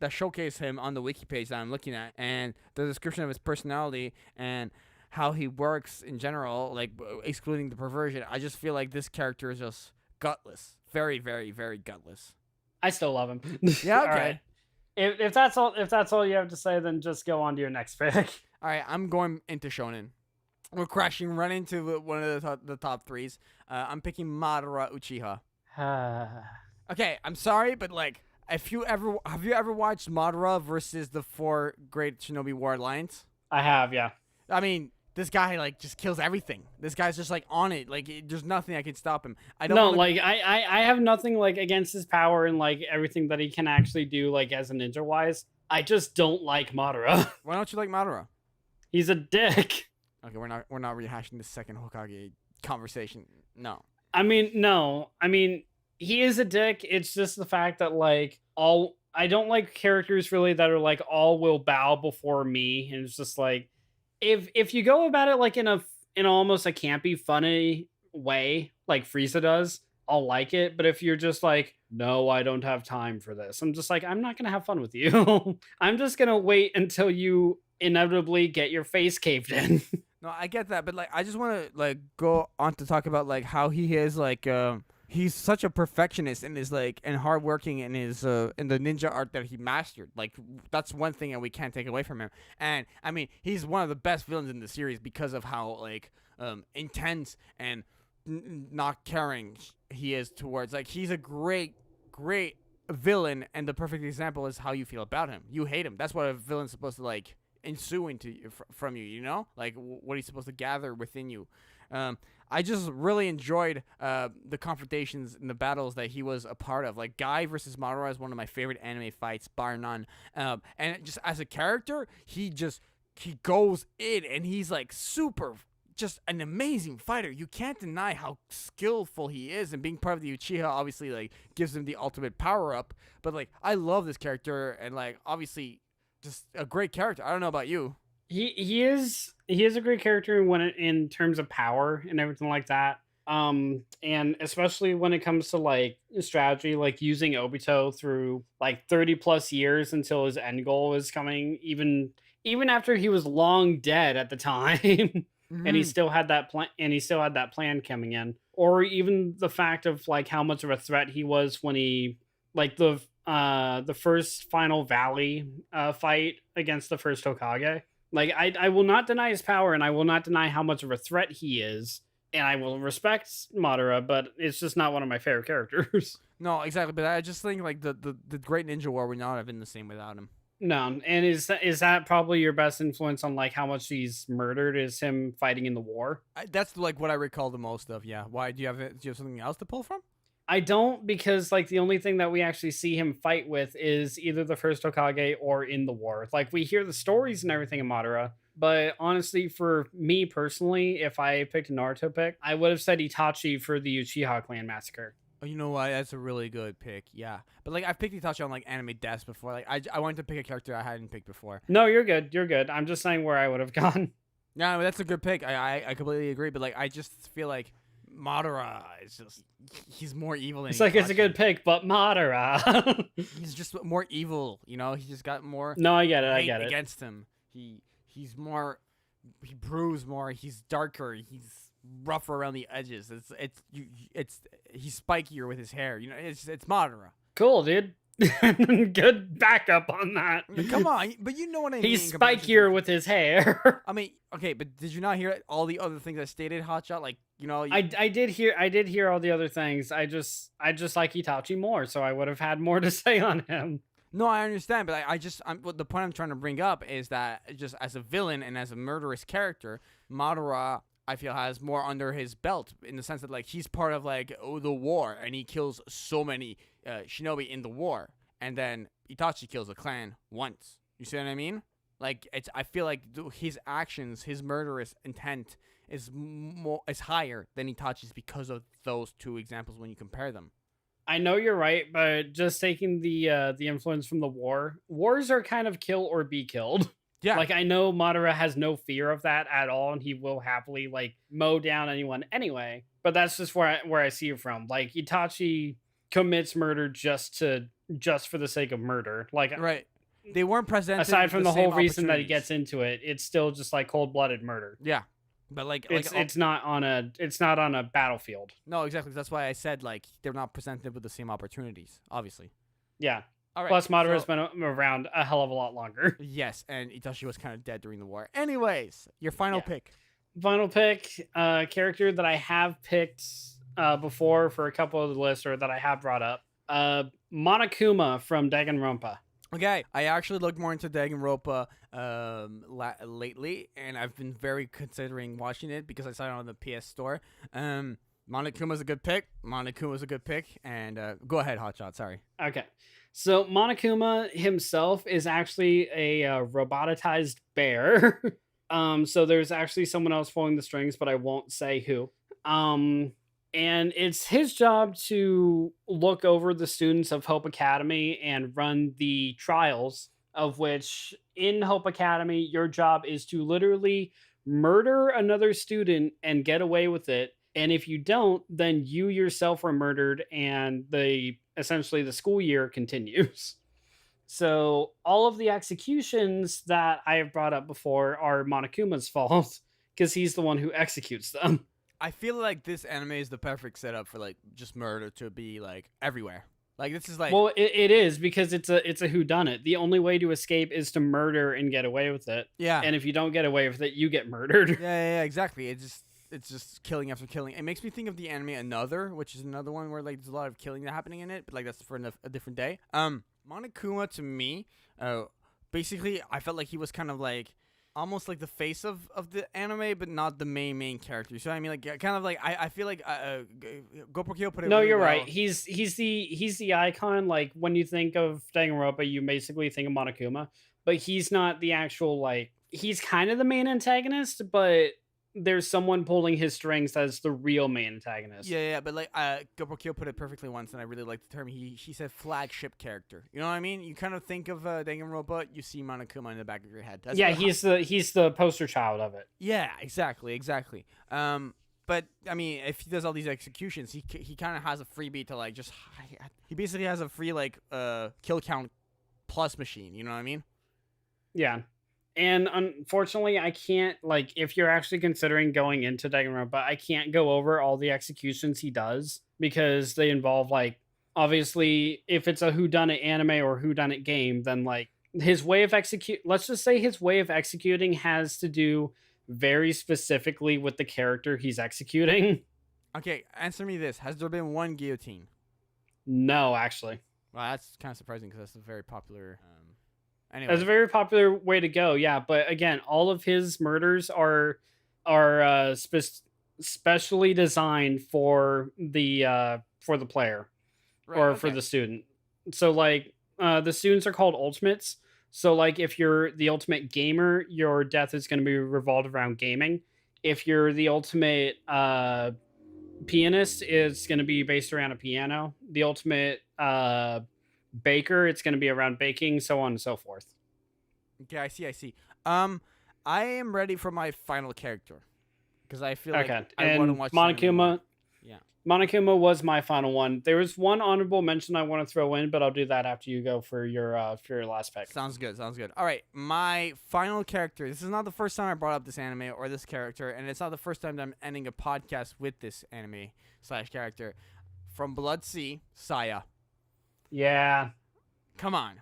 showcase him on the wiki page that I'm looking at, and the description of his personality and how he works in general, like excluding the perversion. I just feel like this character is just gutless, very, very, very gutless. I still love him. Yeah, okay. All right. If that's all you have to say, then just go on to your next pick. All right, I'm going into shonen. We're crashing right into one of the top threes. I'm picking Madara Uchiha. Okay, I'm sorry, but like, have you ever watched Madara versus the 4 Great Shinobi War Alliance? I have, yeah. I mean, this guy like just kills everything. This guy's just like on it. Like there's nothing I can stop him. I have nothing like against his power and like everything that he can actually do like as a ninja wise. I just don't like Madara. Why don't you like Madara? He's a dick. Okay, we're not rehashing the second Hokage conversation. No. I mean, he is a dick. It's just the fact that like I don't like characters really that are like all will bow before me, and it's just like if you go about it like in almost a campy, funny way, like Frieza does, I'll like it. But if you're just like, no, I don't have time for this, I'm just like, I'm not gonna have fun with you. I'm just gonna wait until you inevitably get your face caved in. No, I get that, but like I just want to like go on to talk about like how he is like he's such a perfectionist and is like and hardworking in his in the ninja art that he mastered. Like that's one thing that we can't take away from him. And I mean, he's one of the best villains in the series because of how like intense and not caring he is towards. Like he's a great villain, and the perfect example is how you feel about him. You hate him. That's what a villain's supposed to like ensue into from you, you know, like what he's supposed to gather within you. I just really enjoyed the confrontations and the battles that he was a part of. Like Guy versus Madara is one of my favorite anime fights, bar none. And just as a character, he goes in and he's like super, just an amazing fighter. You can't deny how skillful he is, and being part of the Uchiha obviously like gives him the ultimate power up. But like I love this character, and like obviously just a great character. I don't know about you. He is a great character in terms of power and everything like that. And especially when it comes to like strategy, like using Obito through like 30 plus years until his end goal is coming, even after he was long dead at the time. And he still had that plan coming in, or even the fact of like how much of a threat he was when he like the first final valley fight against the first Hokage. Like I will not deny his power, and I will not deny how much of a threat he is, and I will respect Madara, but it's just not one of my favorite characters. No, exactly. But I just think like the Great Ninja War would not have been the same without him. No, and is that probably your best influence on like how much he's murdered? Is him fighting in the war? That's like what I recall the most of. Yeah. Why do you have it? Do you have something else to pull from? I don't, because like the only thing that we actually see him fight with is either the first Hokage or in the war. Like we hear the stories and everything in Madara, but honestly, for me personally, if I picked a Naruto pick, I would have said Itachi for the Uchiha clan massacre. Oh, you know what? That's a really good pick. Yeah, but like I've picked Itachi on like anime deaths before. Like I wanted to pick a character I hadn't picked before. No, you're good. You're good. I'm just saying where I would have gone. No, that's a good pick. I completely agree. But like I just feel like Madara is just he's more evil than It's like it's a Itachi. good pick, but Madara. He's just more evil. You know, he just got more No, I get it. I hate get it. against him. He's more. He brews more. He's darker. He's rougher around the edges. It's he's spikier with his hair. You know, it's Madara. Cool, dude. Good backup on that. I mean, come on, but you know what I mean. He's in comparison spikier to- with his hair. I mean, okay, but did you not hear all the other things I stated, Hotshot? Like, you know, I did hear all the other things. I just like Itachi more, so I would have had more to say on him. no, I understand, but what the point I'm trying to bring up is that just as a villain and as a murderous character, Madara, I feel, has more under his belt in the sense that like he's part of like the war and he kills so many shinobi in the war, and then Itachi kills a clan once. You see what I mean? Like I feel like his actions, his murderous intent is higher than Itachi's because of those two examples when you compare them. I know you're right, but just taking the influence from the wars are kind of kill or be killed. Yeah, Like I know Madara has no fear of that at all, and he will happily like mow down anyone anyway. But that's just where I see it from. Like Itachi commits murder just for the sake of murder. Like right. They weren't presented aside with from the same whole reason that he opportunities. gets into it, it's still just like cold blooded murder. Yeah, but like It's not on a battlefield. no, exactly. That's why I said like they're not presented with the same opportunities. Obviously. Yeah. All right. Plus, Madara's so- been around a hell of a lot longer. Yes, and Itachi was kind of dead during the war. Anyways, your final Yeah. pick. Final pick, character that I have picked before for a couple of the lists, or that I have brought up. Monokuma from Danganronpa. Okay, I actually looked more into Danganronpa lately, and I've been very considering watching it because I saw it on the PS Store. Monokuma's a good pick. Monokuma's a good pick, and go ahead, Hotshot. Sorry. Okay. So Monokuma himself is actually a robotized bear. So there's actually someone else pulling the strings, but I won't say who. And it's his job to look over the students of Hope Academy and run the trials, of which in Hope Academy, your job is to literally murder another student and get away with it. And if you don't, then you yourself are murdered, and essentially the school year continues. So all of the executions that I have brought up before are Monokuma's fault because he's the one who executes them. I feel like this anime is the perfect setup for like just murder to be like everywhere. Like this is like Well, it is, because it's a whodunit. The only way to escape is to murder and get away with it. yeah. And if you don't get away with it, you get murdered. Yeah, exactly. It's just killing after killing. It makes me think of the anime Another, which is another one where like there's a lot of killing happening in it, but like that's for a different day. Monokuma to me, basically I felt like he was kind of like almost like the face of the anime, but not the main character. So I mean, like kind of like I feel like GoProkyo put it. No, really you're well. right. He's the icon. Like when you think of Danganronpa, you basically think of Monokuma, but he's not the actual like. He's kind of the main antagonist, but there's someone pulling his strings as the real main antagonist. Yeah, but like GoProkyo put it perfectly once, and I really like the term. He said flagship character. You know what I mean? You kind of think of Danganronpa, you see Monokuma in the back of your head. That's Yeah, what- he's the poster child of it. Yeah, exactly. But I mean, if he does all these executions, he kind of has a freebie to like just he basically has a free like kill count plus machine. You know what I mean? Yeah. And unfortunately, I can't, like, if you're actually considering going into Danganronpa, I can't go over all the executions he does because they involve, like, Obviously, if it's a whodunit anime or whodunit game, then like his way of execute, let's just say his way of executing has to do very specifically with the character he's executing. Okay, answer me this: has there been one guillotine? No, actually. Well, that's kind of surprising because that's a very popular. That's a Anyway, very popular way to go. Yeah, but again, all of his murders are specially designed for the player right? or for Okay. the student. So like the students are called ultimates. So like if you're the ultimate gamer, your death is going to be revolved around gaming. If you're the ultimate pianist, it's going to be based around a piano. The ultimate baker, it's going to be around baking, so on and so forth. Okay, I see. I see. Um, I am ready for my final character because I feel like Okay, I want to and watch this anime more. Yeah. Monokuma was my final one. There was one honorable mention I want to throw in, but I'll do that after you go for your last pick. Sounds good. Sounds good. All right, my final character. This is not the first time I brought up this anime or this character, and it's not the first time that I'm ending a podcast with this anime slash character. From Blood Sea, Saya. Yeah, Come on,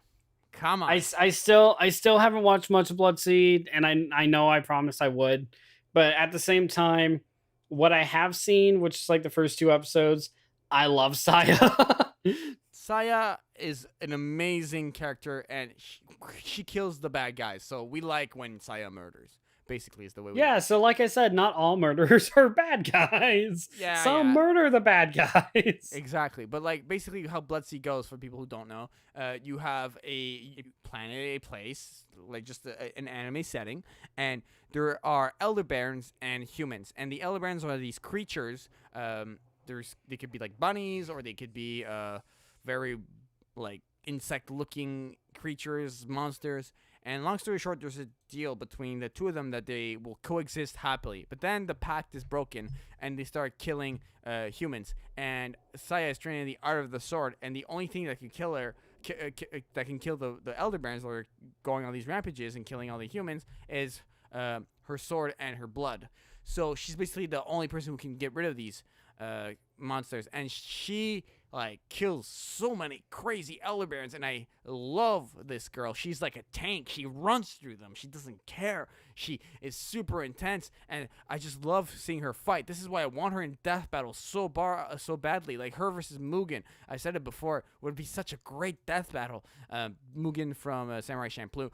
come on. I still haven't watched much of Bloodseed, and I know I promised I would, but at the same time, what I have seen, which is like the first two episodes, I love Saya. Saya is an amazing character, and she kills the bad guys. So we like when Saya murders. Basically, is the way we. Yeah, so like I said, not all murderers are bad guys. Yeah, Some yeah. murder the bad guys. Exactly, but like basically how Bloodsea goes for people who don't know, you have a planet, a place, like just an anime setting, and there are elder barons and humans, and the elder barons are these creatures. They could be like bunnies, or they could be very like insect-looking creatures, monsters. And long story short, there's a deal between the two of them that they will coexist happily. But then the pact is broken, and they start killing humans. And Saya is training the art of the sword, and the only thing that can kill her, that can kill the elder barons that are going on these rampages and killing all the humans, is her sword and her blood. So she's basically the only person who can get rid of these monsters, and she like kills so many crazy elder barons, and I love this girl. She's like a tank. She runs through them. She doesn't care. She is super intense, and I just love seeing her fight. This is why I want her in death battle so badly. Like her versus Mugen, I said it before, would be such a great death battle. Mugen from Samurai Champloo.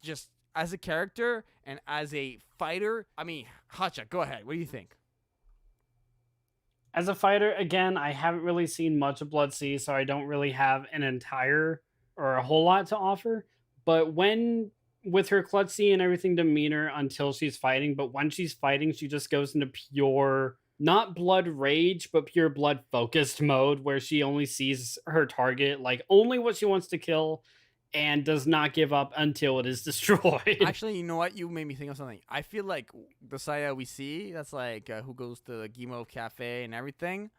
Just as a character and as a fighter, I mean, Hotshot, go ahead. What do you think? As a fighter, again, I haven't really seen much of Blood-Sea, so I don't really have an entire or a whole lot to offer. But when with her klutzy and everything demeanor until she's fighting, but when she's fighting, she just goes into pure not blood rage, but pure blood focused mode where she only sees her target, like only what she wants to kill, and does not give up until it is destroyed. Actually, you know what? You made me think of something. I feel like the Saya we see, that's like who goes to the Gimo Cafe and everything,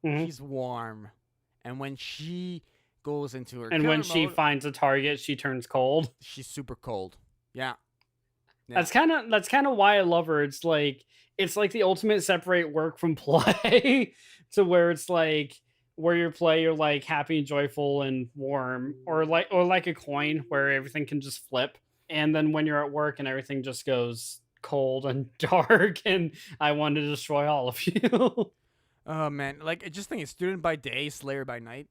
Mhm. she's warm. And when she goes into her And killer when she mode, finds a target, she turns cold. she's super cold. Yeah. Yeah. That's kind of why I love her. It's like the ultimate separate work from play to where it's like where you play you're like happy and joyful and warm or like a coin where everything can just flip, and then when you're at work and everything just goes cold and dark and I want to destroy all of you. Oh man, like just think, it's student by day, Slayer by night.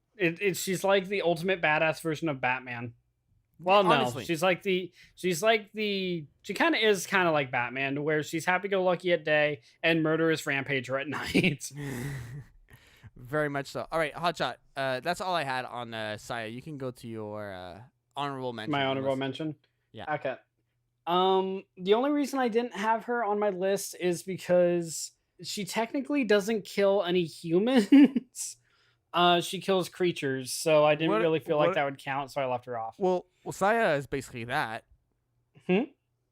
She's like the ultimate badass version of Batman. Well, no, Honestly. she kind of is kind of like Batman, where she's happy-go-lucky at day and murderous rampager at night. Very much so. All right, Hotshot. That's all I had on Saya. You can go to your honorable mention. My honorable mention. Yeah. Okay. The only reason I didn't have her on my list is because she technically doesn't kill any humans. She kills creatures, so I didn't really feel like that would count, so I left her off. Well, Saya is basically that. Hmm?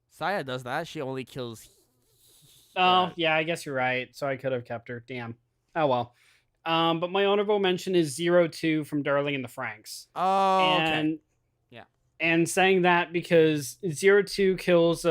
Saya does that. She only kills. Oh, yeah, I guess you're right. So I could have kept her. Damn. Oh well. But my honorable mention is 02 from Darling in the Franxx. Oh, okay. And Yeah. and saying that because 02 kills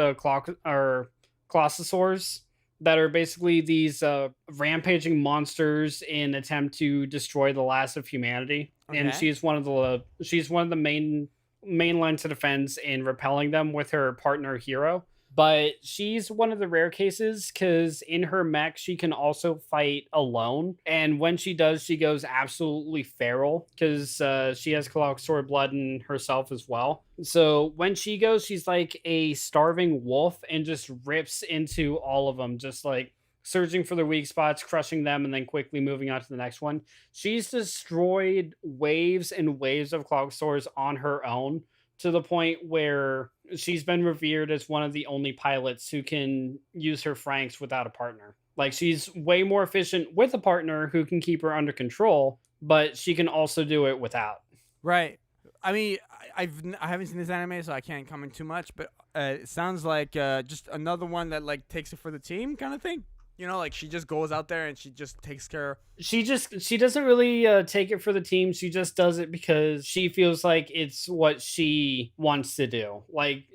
Colossosaurs, that are basically these rampaging monsters in attempt to destroy the last of humanity. And Okay. she's one of the main lines of defense in repelling them with her partner Hero. But she's one of the rare cases because in her mech, she can also fight alone. And when she does, she goes absolutely feral because she has Sword blood in herself as well. So when she goes, she's like a starving wolf and just rips into all of them, just like searching for the weak spots, crushing them, and then quickly moving on to the next one. She's destroyed waves and waves of Clogswords on her own to the point where she's been revered as one of the only pilots who can use her Franks without a partner. Like she's way more efficient with a partner who can keep her under control, but she can also do it without. Right. I mean, I haven't seen this anime, so I can't comment too much. But it sounds like just another one that like takes it for the team kind of thing. You know, like she just goes out there and she just takes care. She doesn't really take it for the team. She just does it because she feels like it's what she wants to do. Like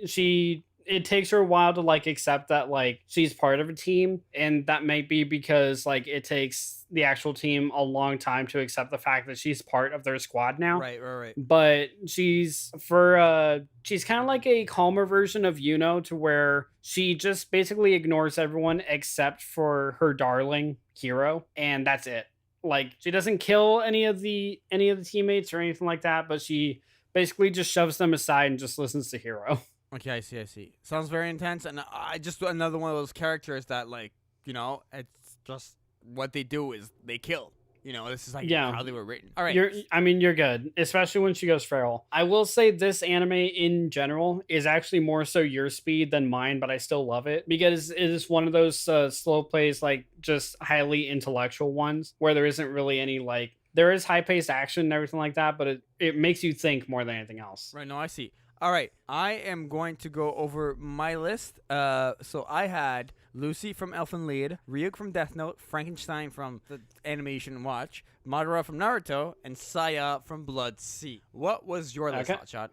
it takes her a while to like accept that like she's part of a team, and that might be because like it takes the actual team a long time to accept the fact that she's part of their squad now. Right. But she's kind of like a calmer version of Yuno, to where she just basically ignores everyone except for her darling Hero, and that's it. Like she doesn't kill any of the teammates or anything like that, but she basically just shoves them aside and just listens to Hero. Okay, I see. Sounds very intense, and I just another one of those characters that like it's just what they do is they kill. This is like how they were written. All right. You're good, especially when she goes feral. I will say this anime in general is actually more so your speed than mine, but I still love it because it is one of those slow plays, like just highly intellectual ones where there isn't really any like, there is high paced action and everything like that, but it makes you think more than anything else. Right. No, I see. All right, I am going to go over my list. So I had Lucy from Elfen Lied, Ryuk from Death Note, Frankenstein from the Animation Watch, Madara from Naruto, and Saya from Blood Sea. What was your list, Hotshot?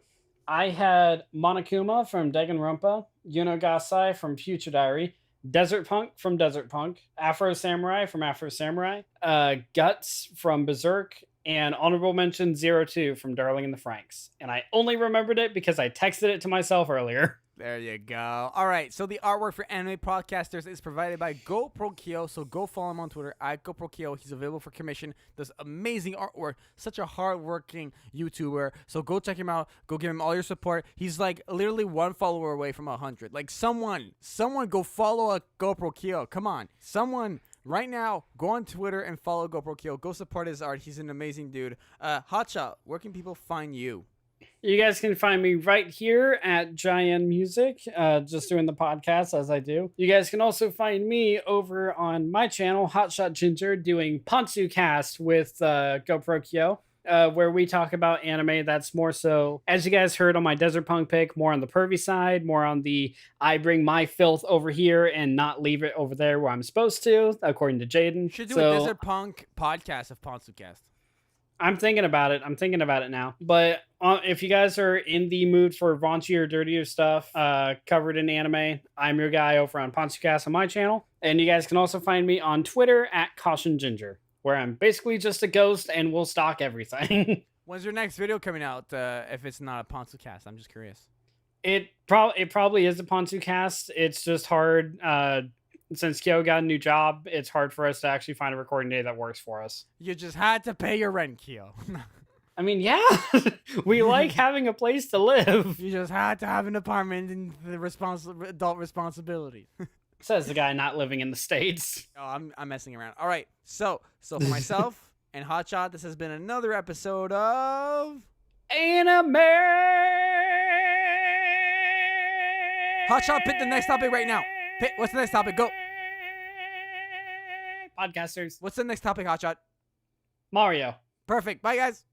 I had Monokuma from Danganronpa, Yuno Gasai from Future Diary, Desert Punk from Desert Punk, Afro Samurai from Afro Samurai, Guts from Berserk, and honorable mention 02 from Darling in the Franxx. And I only remembered it because I texted it to myself earlier. There you go. All right, so the artwork for Anime Podcasters is provided by GoProkyo, so go follow him on Twitter at GoProkyo. He's available for commission, does amazing artwork, such a hardworking YouTuber, so go check him out, go give him all your support. He's like literally one follower away from 100. Like someone go follow a GoProkyo. Come on, someone. Right now, go on Twitter and follow GoProkyo. Go support his art. He's an amazing dude. Hotshot, where can people find you? You guys can find me right here at JaianMusic, just doing the podcast as I do. You guys can also find me over on my channel, Hotshot Ginger, doing PantsuCast with GoProkyo. Where we talk about anime that's more so, as you guys heard on my Desert Punk pick, more on the pervy side, more on the I bring my filth over here and not leave it over there where I'm supposed to, according to Jaden. You should do a Desert Punk podcast of PantsuCast. I'm thinking about it now. But if you guys are in the mood for raunchy or dirtier stuff covered in anime, I'm your guy over on PantsuCast on my channel. And you guys can also find me on Twitter at Caution Ginger, where I'm basically just a ghost and will stalk everything. When's your next video coming out? If it's not a PantsuCast, I'm just curious. It probably is a PantsuCast. It's just hard. Since Kyo got a new job, it's hard for us to actually find a recording day that works for us. You just had to pay your rent, Kyo. I mean, yeah, we like having a place to live. You just had to have an apartment and the adult responsibility. Says the guy not living in the States. Oh, I'm messing around. All right, so for myself and Hotshot, this has been another episode of Anime. Hotshot, pick the next topic right now. What's the next topic? Go. Podcasters. What's the next topic, Hotshot? Mario. Perfect. Bye, guys.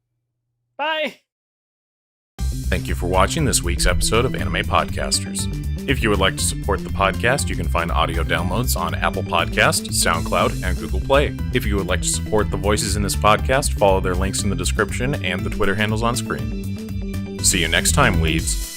Bye. Thank you for watching this week's episode of Anime Podcasters. If you would like to support the podcast, you can find audio downloads on Apple Podcasts, SoundCloud, and Google Play. If you would like to support the voices in this podcast, follow their links in the description and the Twitter handles on screen. See you next time, leads.